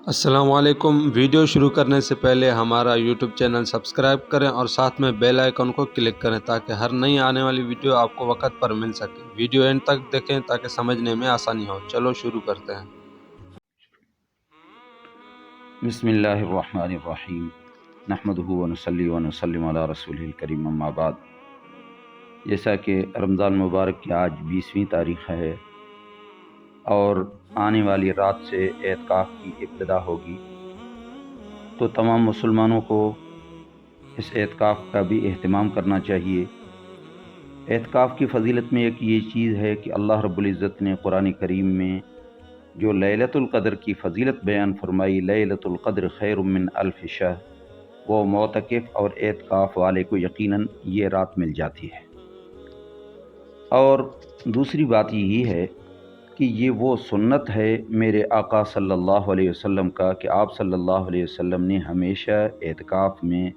السلام علیکم۔ ویڈیو شروع کرنے سے پہلے ہمارا یوٹیوب چینل سبسکرائب کریں اور ساتھ میں بیل آئیکن کو کلک کریں تاکہ ہر نئی آنے والی ویڈیو آپ کو وقت پر مل سکے۔ ویڈیو اینڈ تک دیکھیں تاکہ سمجھنے میں آسانی ہو۔ چلو شروع کرتے ہیں۔ بسم اللہ الرحمن الرحیم نحمدہ ونصلی ونسلم علی رسولہ الکریم اما بعد۔ جیسا کہ رمضان مبارک کی آج 20ویں تاریخ ہے اور آنے والی رات سے اعتکاف کی ابتدا ہوگی، تو تمام مسلمانوں کو اس اعتکاف کا بھی اہتمام کرنا چاہیے۔ اعتکاف کی فضیلت میں ایک یہ چیز ہے کہ اللہ رب العزت نے قرآن کریم میں جو لیلۃ القدر کی فضیلت بیان فرمائی، لیلۃ القدر خیر من الف شہر، وہ معتکف اور اعتکاف والے کو یقیناً یہ رات مل جاتی ہے۔ اور دوسری بات یہی ہے کہ یہ وہ سنت ہے میرے آقا صلی اللہ علیہ وسلم کا کہ آپ صلی اللہ علیہ وسلم نے ہمیشہ اعتکاف میں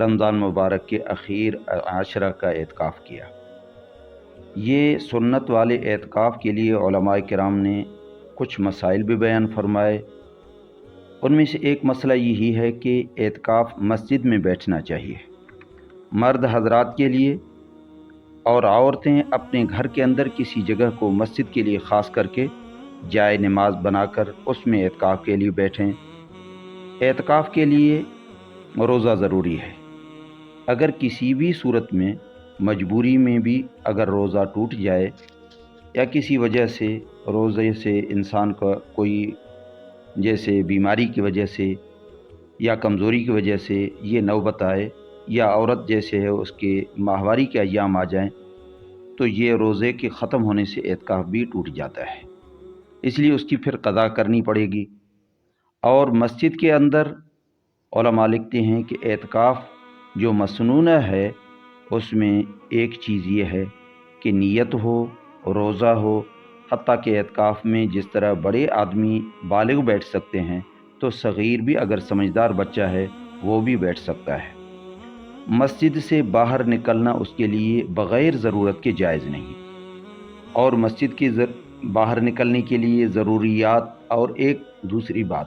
رمضان مبارک کے اخیر عشرہ کا اعتکاف کیا۔ یہ سنت والے اعتکاف کے لیے علماء کرام نے کچھ مسائل بھی بیان فرمائے۔ ان میں سے ایک مسئلہ یہی ہے کہ اعتکاف مسجد میں بیٹھنا چاہیے مرد حضرات کے لیے، اور عورتیں اپنے گھر کے اندر کسی جگہ کو مسجد کے لیے خاص کر کے جائے نماز بنا کر اس میں اعتکاف کے لیے بیٹھیں۔ اعتکاف کے لیے روزہ ضروری ہے۔ اگر کسی بھی صورت میں مجبوری میں بھی اگر روزہ ٹوٹ جائے یا کسی وجہ سے روزے سے انسان کا کوئی جیسے بیماری کی وجہ سے یا کمزوری کی وجہ سے یہ نوبت آئے، یا عورت جیسے ہے اس کے ماہواری کے ایام آ جائیں، تو یہ روزے کے ختم ہونے سے اعتکاف بھی ٹوٹ جاتا ہے، اس لیے اس کی پھر قضا کرنی پڑے گی۔ اور مسجد کے اندر علماء لکھتے ہیں کہ اعتکاف جو مسنونہ ہے اس میں ایک چیز یہ ہے کہ نیت ہو، روزہ ہو، حتیٰ کہ اعتکاف میں جس طرح بڑے آدمی بالغ بیٹھ سکتے ہیں تو صغیر بھی اگر سمجھدار بچہ ہے وہ بھی بیٹھ سکتا ہے۔ مسجد سے باہر نکلنا اس کے لیے بغیر ضرورت کے جائز نہیں، اور مسجد کے باہر نکلنے کے لیے ضروریات اور ایک دوسری بات،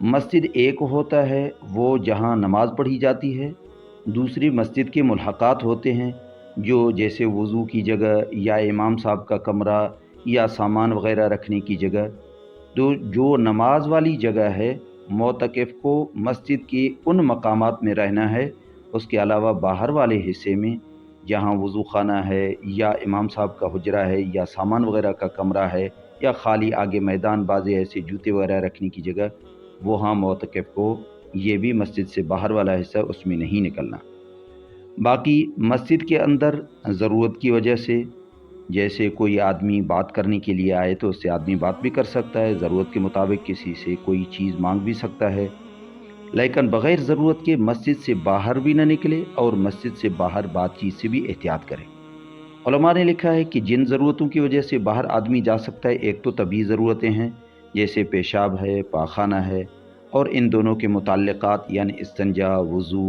مسجد ایک ہوتا ہے وہ جہاں نماز پڑھی جاتی ہے، دوسری مسجد کے ملحقات ہوتے ہیں جو جیسے وضو کی جگہ یا امام صاحب کا کمرہ یا سامان وغیرہ رکھنے کی جگہ۔ تو جو نماز والی جگہ ہے معتکف کو مسجد کے ان مقامات میں رہنا ہے، اس کے علاوہ باہر والے حصے میں جہاں وضو خانہ ہے یا امام صاحب کا حجرہ ہے یا سامان وغیرہ کا کمرہ ہے یا خالی آگے میدان بازے ایسے جوتے وغیرہ رکھنے کی جگہ، وہاں معتکف کو یہ بھی مسجد سے باہر والا حصہ اس میں نہیں نکلنا۔ باقی مسجد کے اندر ضرورت کی وجہ سے جیسے کوئی آدمی بات کرنے کے لیے آئے تو اس سے آدمی بات بھی کر سکتا ہے، ضرورت کے مطابق کسی سے کوئی چیز مانگ بھی سکتا ہے، لیکن بغیر ضرورت کے مسجد سے باہر بھی نہ نکلے اور مسجد سے باہر بات چیت سے بھی احتیاط کرے۔ علماء نے لکھا ہے کہ جن ضرورتوں کی وجہ سے باہر آدمی جا سکتا ہے، ایک تو طبی ضرورتیں ہیں جیسے پیشاب ہے، پاخانہ ہے، اور ان دونوں کے متعلقات یعنی استنجا، وضو،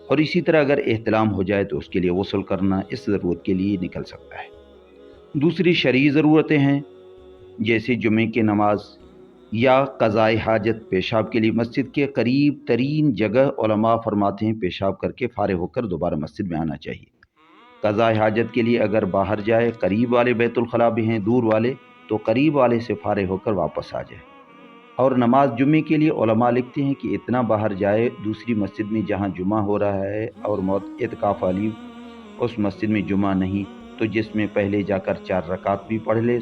اور اسی طرح اگر احتلام ہو جائے تو اس کے لیے غسل کرنا، اس ضرورت کے لیے نکل سکتا ہے۔ دوسری شرعی ضرورتیں ہیں جیسے جمعے کی نماز یا قضاء حاجت، پیشاب کے لیے مسجد کے قریب ترین جگہ علماء فرماتے ہیں پیشاب کر کے فارغ ہو کر دوبارہ مسجد میں آنا چاہیے۔ قضاء حاجت کے لیے اگر باہر جائے، قریب والے بیت الخلاء بھی ہیں، دور والے تو قریب والے سے فارغ ہو کر واپس آ جائے۔ اور نماز جمعے کے لیے علماء لکھتے ہیں کہ اتنا باہر جائے دوسری مسجد میں جہاں جمعہ ہو رہا ہے اور اعتکاف والی اس مسجد میں جمعہ نہیں، تو جس میں پہلے جا کر 4 رکعت بھی پڑھ لے،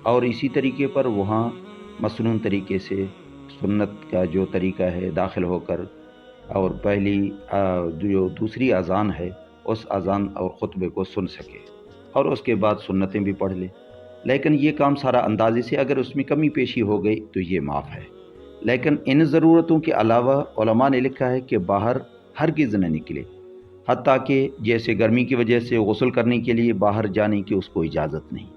اور اسی طریقے پر وہاں مسنون طریقے سے سنت کا جو طریقہ ہے داخل ہو کر اور پہلی جو دوسری اذان ہے اس اذان اور خطبے کو سن سکے، اور اس کے بعد سنتیں بھی پڑھ لے۔ لیکن یہ کام سارا اندازے سے، اگر اس میں کمی پیشی ہو گئی تو یہ معاف ہے۔ لیکن ان ضرورتوں کے علاوہ علماء نے لکھا ہے کہ باہر ہرگز نہ نکلے، حتیٰ کہ جیسے گرمی کی وجہ سے غسل کرنے کے لیے باہر جانے کی اس کو اجازت نہیں،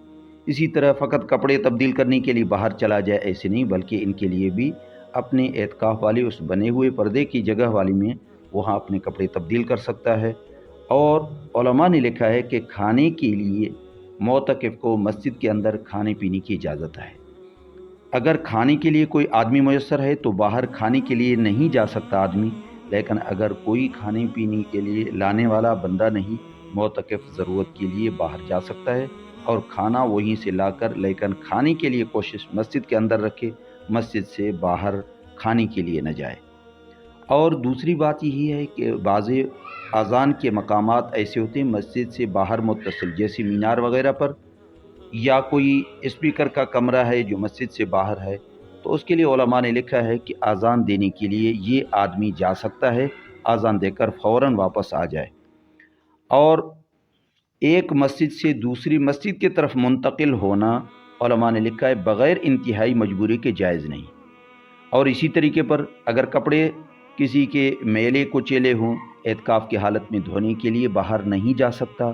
اسی طرح فقط کپڑے تبدیل کرنے کے لیے باہر چلا جائے ایسے نہیں، بلکہ ان کے لیے بھی اپنے اعتکاف والی اس بنے ہوئے پردے کی جگہ والی میں وہاں اپنے کپڑے تبدیل کر سکتا ہے۔ اور علماء نے لکھا ہے کہ کھانے کے لیے معتکف کو مسجد کے اندر کھانے پینے کی اجازت ہے۔ اگر کھانے کے لیے کوئی آدمی میسر ہے تو باہر کھانے کے لیے نہیں جا سکتا آدمی، لیکن اگر کوئی کھانے پینے کے لیے لانے والا بندہ نہیں، معتکف ضرورت کے لیے باہر جا سکتا ہے اور کھانا وہیں سے لا کر، لیکن کھانے کے لیے کوشش مسجد کے اندر رکھے، مسجد سے باہر کھانے کے لیے نہ جائے۔ اور دوسری بات یہی ہے کہ بعض اذان کے مقامات ایسے ہوتے ہیں مسجد سے باہر متصل، جیسے مینار وغیرہ پر، یا کوئی اسپیکر کا کمرہ ہے جو مسجد سے باہر ہے، تو اس کے لیے علماء نے لکھا ہے کہ اذان دینے کے لیے یہ آدمی جا سکتا ہے، اذان دے کر فوراً واپس آ جائے۔ اور ایک مسجد سے دوسری مسجد کی طرف منتقل ہونا علماء نے لکھا ہے بغیر انتہائی مجبوری کے جائز نہیں۔ اور اسی طریقے پر اگر کپڑے کسی کے میلے کچیلے ہوں، اعتکاف کی حالت میں دھونے کے لیے باہر نہیں جا سکتا۔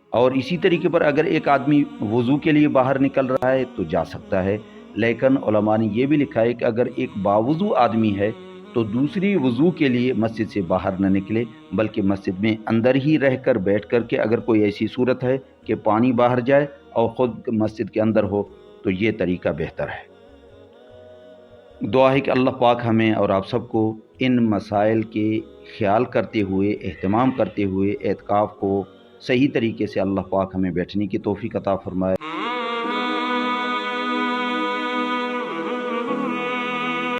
اور اسی طریقے پر اگر ایک آدمی وضو کے لیے باہر نکل رہا ہے تو جا سکتا ہے، لیکن علماء نے یہ بھی لکھا ہے کہ اگر ایک باوضو آدمی ہے تو دوسری وضو کے لیے مسجد سے باہر نہ نکلے، بلکہ مسجد میں اندر ہی رہ کر بیٹھ کر کے، اگر کوئی ایسی صورت ہے کہ پانی باہر جائے اور خود مسجد کے اندر ہو تو یہ طریقہ بہتر ہے۔ دعا ہے کہ اللہ پاک ہمیں اور آپ سب کو ان مسائل کے خیال کرتے ہوئے، اہتمام کرتے ہوئے اعتکاف کو صحیح طریقے سے اللہ پاک ہمیں بیٹھنے کی توفیق عطا فرمائے۔